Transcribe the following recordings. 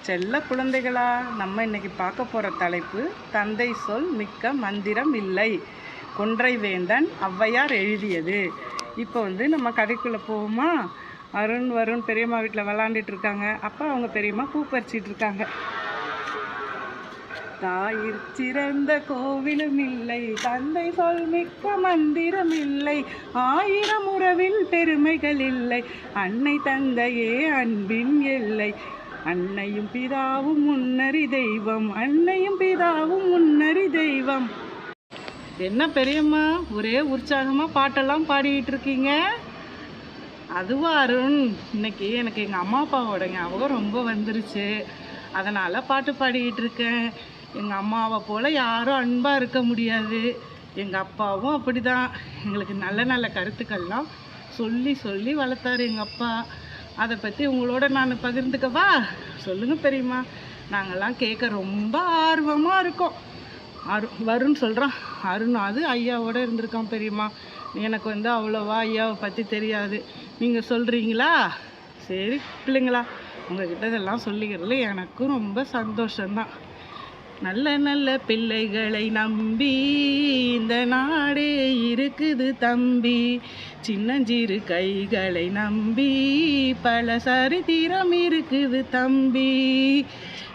செல்ல குழந்தைகளா, நம்ம இன்னைக்கு பார்க்க போகிற தலைப்பு தந்தை சொல் மிக்க மந்திரம் இல்லை, கொன்றை வேந்தன் ஔவையார் எழுதியது. இப்போ நம்ம கதைக்குள்ளே போவோமா? அருண் வருண் பெரியம்மா வீட்டில் விளாண்டுட்டு இருக்காங்க. அப்போ அவங்க பெரியம்மா பூ பறிச்சிட்டு இருக்காங்க. தாயிற் சிறந்த கோவிலும் இல்லை, தந்தை சொல் மிக்க மந்திரம் இல்லை, ஆயிரம் உறவில் பெருமைகள் இல்லை, அன்னை தந்தையே அன்பின் எல்லை, அன்னையும் பிதாவும் முன்னறி தெய்வம், அன்னையும் பிதாவும் முன்னறி தெய்வம். என்ன பெரியம்மா ஒரே உற்சாகமாக பாட்டெல்லாம் பாடிக்கிட்டு இருக்கீங்க? அதுவா அருண், இன்னைக்கு எனக்கு எங்கள் அம்மா அப்பாவோட ஞாபகம் ரொம்ப வந்துருச்சு, அதனால் பாட்டு பாடிக்கிட்டு இருக்கேன். எங்கள் அம்மாவை போல் யாரும் அன்பாக இருக்க முடியாது, எங்கள் அப்பாவும் அப்படி தான். எங்களுக்கு நல்ல நல்ல கருத்துக்கள்லாம் சொல்லி சொல்லி வளர்த்தாரு எங்கள் அப்பா. அதை பற்றி உங்களோட நான் பகிர்ந்துக்கவா? சொல்லுங்கள் பெரியம்மா. நாங்கள்லாம் கேட்க ரொம்ப ஆர்வமாக இருக்கோம். வருண் சொல்கிறான். அருண் அது ஐயாவோட இருந்திருக்கான் பெரியம்மா. எனக்கு அவ்வளோவா ஐயாவை பற்றி தெரியாது, நீங்கள் சொல்கிறீங்களா? சரி பிள்ளைங்களா, உங்ககிட்ட இதெல்லாம் சொல்லிக்கிறதுல எனக்கும் ரொம்ப சந்தோஷம்தான். நல்ல நல்ல பிள்ளைகளை நம்பி இந்த நாடே இருக்குது தம்பி, சின்னஞ்சிறு கைகளை நம்பி பல சரித்திரம் இருக்குது தம்பி.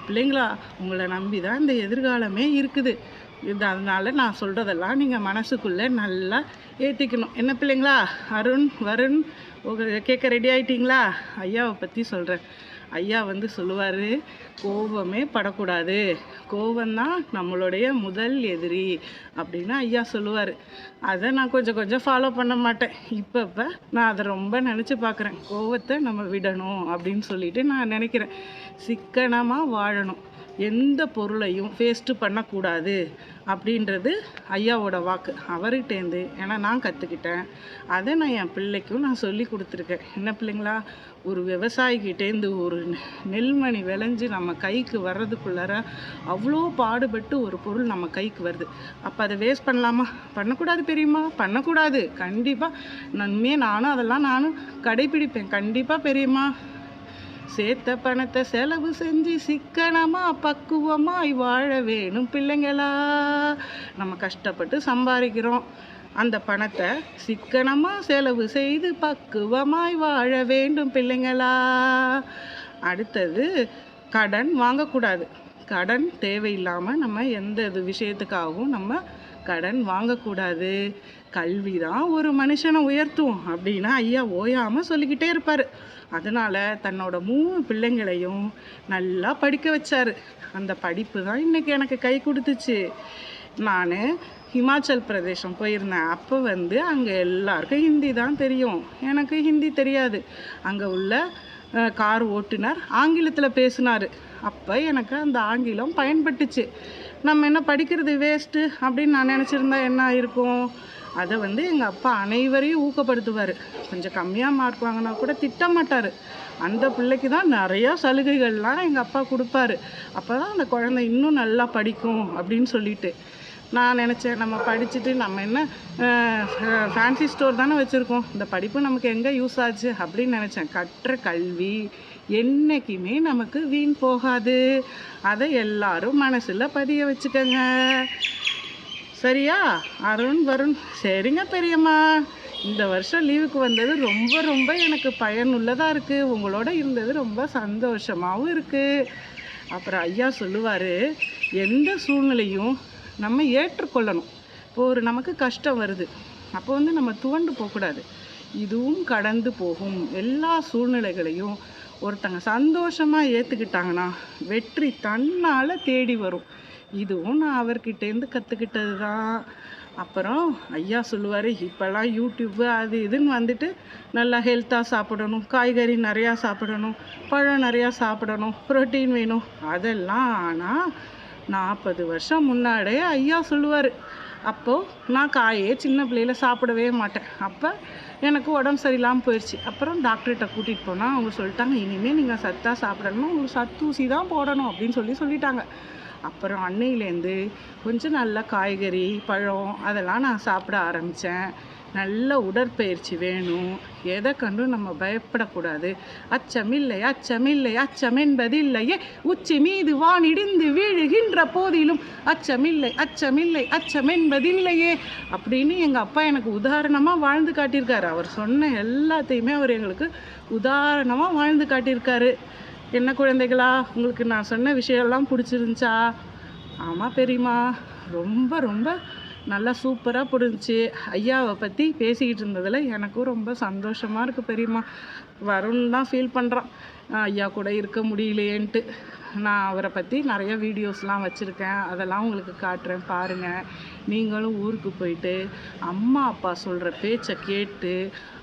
பிள்ளைங்களா, உங்களை நம்பி தான் இந்த எதிர்காலமே இருக்குது. அதனால நான் சொல்கிறதெல்லாம் நீங்கள் மனசுக்குள்ளே நல்லா ஏற்றிக்கணும். என்ன பிள்ளைங்களா? அருண் வருண் கேட்க ரெடி ஆகிட்டிங்களா? ஐயாவை பற்றி சொல்கிறேன். ஐயா சொல்லுவார், கோபமே படக்கூடாது, கோபந்தான் நம்மளுடைய முதல் எதிரி அப்படின்னு ஐயா சொல்லுவார். அதை நான் கொஞ்சம் கொஞ்சம் ஃபாலோ பண்ண மாட்டேன். இப்போ நான் அதை ரொம்ப நினச்சி பார்க்குறேன். கோபத்தை நம்ம விடணும் அப்படின்னு சொல்லிட்டு நான் நினைக்கிறேன். சிக்கனமாக வாழணும், எந்த பொருளையும் வேஸ்ட்டு பண்ணக்கூடாது அப்படின்றது ஐயாவோட வாக்கு. அவர்கிட்டேருந்து ஏன்னா நான் கற்றுக்கிட்டேன், அதை நான் என் பிள்ளைக்கும் நான் சொல்லி கொடுத்துருக்கேன். என்ன பிள்ளைங்களா, ஒரு விவசாயிக்கிட்டேருந்து ஒரு நெல்மணி விளைஞ்சு நம்ம கைக்கு வர்றதுக்குள்ளார அவ்வளோ பாடுபட்டு ஒரு பொருள் நம்ம கைக்கு வருது. அப்போ அதை வேஸ்ட் பண்ணலாமா? பண்ணக்கூடாது பெரியம்மா, பண்ணக்கூடாது. கண்டிப்பாக நானும் அதெல்லாம் கடைப்பிடிப்பேன். கண்டிப்பாக பெரியம்மா. சேர்த்த பணத்தை செலவு செஞ்சு சிக்கனமாக பக்குவமாய் வாழ வேணும் பிள்ளைங்களா. நம்ம கஷ்டப்பட்டு சம்பாதிக்கிறோம், அந்த பணத்தை சிக்கனமாக செலவு செய்து பக்குவமாய் வாழ வேண்டும் பிள்ளைங்களா. அடுத்தது, கடன் வாங்கக்கூடாது. கடன் தேவையில்லாமல் நம்ம எந்த விஷயத்துக்காகவும் நம்ம கடன் வாங்கக்கூடாது. கல்வி தான் ஒரு மனுஷனை உயர்த்தும் அப்படின்னா ஐயா ஓயாமல் சொல்லிக்கிட்டே இருப்பார். அதனால் தன்னோட 3 பிள்ளைங்களையும் நல்லா படிக்க வச்சார். அந்த படிப்பு தான் இன்றைக்கி எனக்கு கை கொடுத்துச்சு. நான் ஹிமாச்சல் பிரதேசம் போயிருந்தேன். அப்போ அங்கே எல்லாருக்கும் ஹிந்தி தான் தெரியும், எனக்கு ஹிந்தி தெரியாது. அங்கே உள்ள கார் ஓட்டுநர் ஆங்கிலத்தில் பேசினார். அப்போ எனக்கு அந்த ஆங்கிலம் பயன்பட்டுச்சு. நம்ம என்ன படிக்கிறது வேஸ்ட்டு அப்படின்னு நான் நினச்சிருந்தா என்ன ஆயிருக்கும்? அதை எங்கள் அப்பா அனைவரையும் ஊக்கப்படுத்துவார். கொஞ்சம் கம்மியாக மார்க் வாங்கினா கூட திட்ட மாட்டார். அந்த பிள்ளைக்கு தான் நிறையா சலுகைகள்லாம் எங்கள் அப்பா கொடுப்பாரு. அப்போ தான் அந்த குழந்தை இன்னும் நல்லா படிக்கும் அப்படின்னு சொல்லிட்டு நான் நினச்சேன். நம்ம படிச்சுட்டு நம்ம என்ன ஃபேன்சி ஸ்டோர் தானே வச்சுருக்கோம், இந்த படிப்பு நமக்கு எங்கே யூஸ் ஆச்சு அப்படின்னு நினச்சேன். கற்ற கல்வி என்றைக்குமே நமக்கு வீண் போகாது. அதை எல்லாரும் மனசில் பதிய வச்சுக்கோங்க. சரியா அருண் வருண்? சரிங்க பெரியம்மா. இந்த வருஷம் லீவுக்கு வந்தது ரொம்ப ரொம்ப எனக்கு பயனுள்ளதாக இருக்குது. உங்களோட இருந்தது ரொம்ப சந்தோஷமாகவும் இருக்குது. அப்புறம் ஐயா சொல்லுவார், எந்த சூழ்நிலையும் நம்ம ஏற்றுக்கொள்ளணும். இப்போ நமக்கு கஷ்டம் வருது, அப்போ நம்ம துவண்டு போகக்கூடாது. இதுவும் கடந்து போகும். எல்லா சூழ்நிலைகளையும் ஒருத்தங்க சந்தோஷமாக ஏற்றுக்கிட்டாங்கன்னா வெற்றி தன்னால் தேடி வரும். இதுவும் நான் அவர்கிட்டேருந்து கற்றுக்கிட்டது தான். அப்புறம் ஐயா சொல்லுவார், இப்போல்லாம் யூடியூப்பு அது இதுன்னு நல்லா ஹெல்த்தாக சாப்பிடணும், காய்கறி நிறையா சாப்பிடணும், பழம் நிறையா சாப்பிடணும், ப்ரோட்டீன் வேணும். அதெல்லாம் ஆனால் 40 வருஷம் முன்னாடியே ஐயா சொல்லுவார். அப்போது நான் காயே சின்ன பிள்ளையில சாப்பிடவே மாட்டேன். அப்போ எனக்கு உடம்பு சரியில்லாமல் போயிடுச்சு. அப்புறம் டாக்டர்கிட்ட கூட்டிகிட்டு போனால் அவங்க சொல்லிட்டாங்க, இனிமேல் நீங்கள் சத்தாக சாப்பிடணும், உங்களுக்கு சத்தூசி தான் போடணும் அப்படின்னு சொல்லிட்டாங்க. அப்புறம் அன்னையிலேருந்து கொஞ்சம் நல்லா காய்கறி பழம் அதெல்லாம் நான் சாப்பிட ஆரம்பித்தேன். நல்ல உடற்பயிற்சி வேணும். எதை கண்டும் நம்ம பயப்படக்கூடாது. அச்சமில்லை அச்சமில்லை அச்சமென்பதில்லையே, உச்சி மீது வானிடிந்து வீழுகின்ற போதிலும் அச்சமில்லை அச்சமில்லை அச்சமென்பதில்லையே அப்படின்னு எங்கள் அப்பா எனக்கு உதாரணமாக வாழ்ந்து காட்டியிருக்காரு. அவர் சொன்ன எல்லாத்தையுமே அவர் எங்களுக்கு உதாரணமாக வாழ்ந்து காட்டியிருக்காரு. என்ன குழந்தைகளா, உங்களுக்கு நான் சொன்ன விஷயம்லாம் பிடிச்சிருந்துச்சா? ஆமாம் பெரியம்மா, ரொம்ப ரொம்ப நல்லா சூப்பராக புரிஞ்சிச்சு. ஐயாவை பற்றி பேசிக்கிட்டு இருந்ததில் எனக்கும் ரொம்ப சந்தோஷமாக இருக்குது பெரியம்மா. வருண் தான் ஃபீல் பண்ணுறான், ஐயா கூட இருக்க முடியலையேன்ட்டு. நான் அவரை பற்றி நிறைய வீடியோஸ்லாம் வச்சுருக்கேன், அதெல்லாம் உங்களுக்கு காட்டுறேன் பாருங்கள். நீங்களும் ஊருக்கு போயிட்டு அம்மா அப்பா சொல்கிற பேச்சை கேட்டு,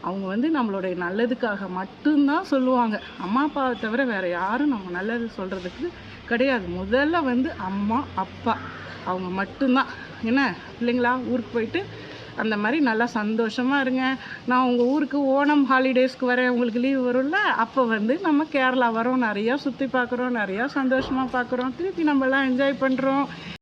அவங்க வந்து நம்மளுடைய நல்லதுக்காக மட்டும்தான் சொல்லுவாங்க. அம்மா அப்பாவை தவிர வேறு யாரும் நம்ம நல்லது சொல்கிறதுக்கு கிடையாது. முதல்ல வந்து அம்மா அப்பா அவங்க மட்டும்தான். என்ன பிள்ளைங்களா, ஊருக்கு போயிட்டு அந்த மாதிரி நல்லா சந்தோஷமாக இருங்க. நான் உங்கள் ஊருக்கு ஓணம் ஹாலிடேஸ்க்கு வரேன், உங்களுக்கு லீவ் வரும்ல, அப்போ வந்து நம்ம கேரளா வரோம், நிறையா சுற்றி பார்க்குறோம், நிறையா சந்தோஷமாக பார்க்குறோம், திருப்பி நம்மலாம் என்ஜாய் பண்ணுறோம்.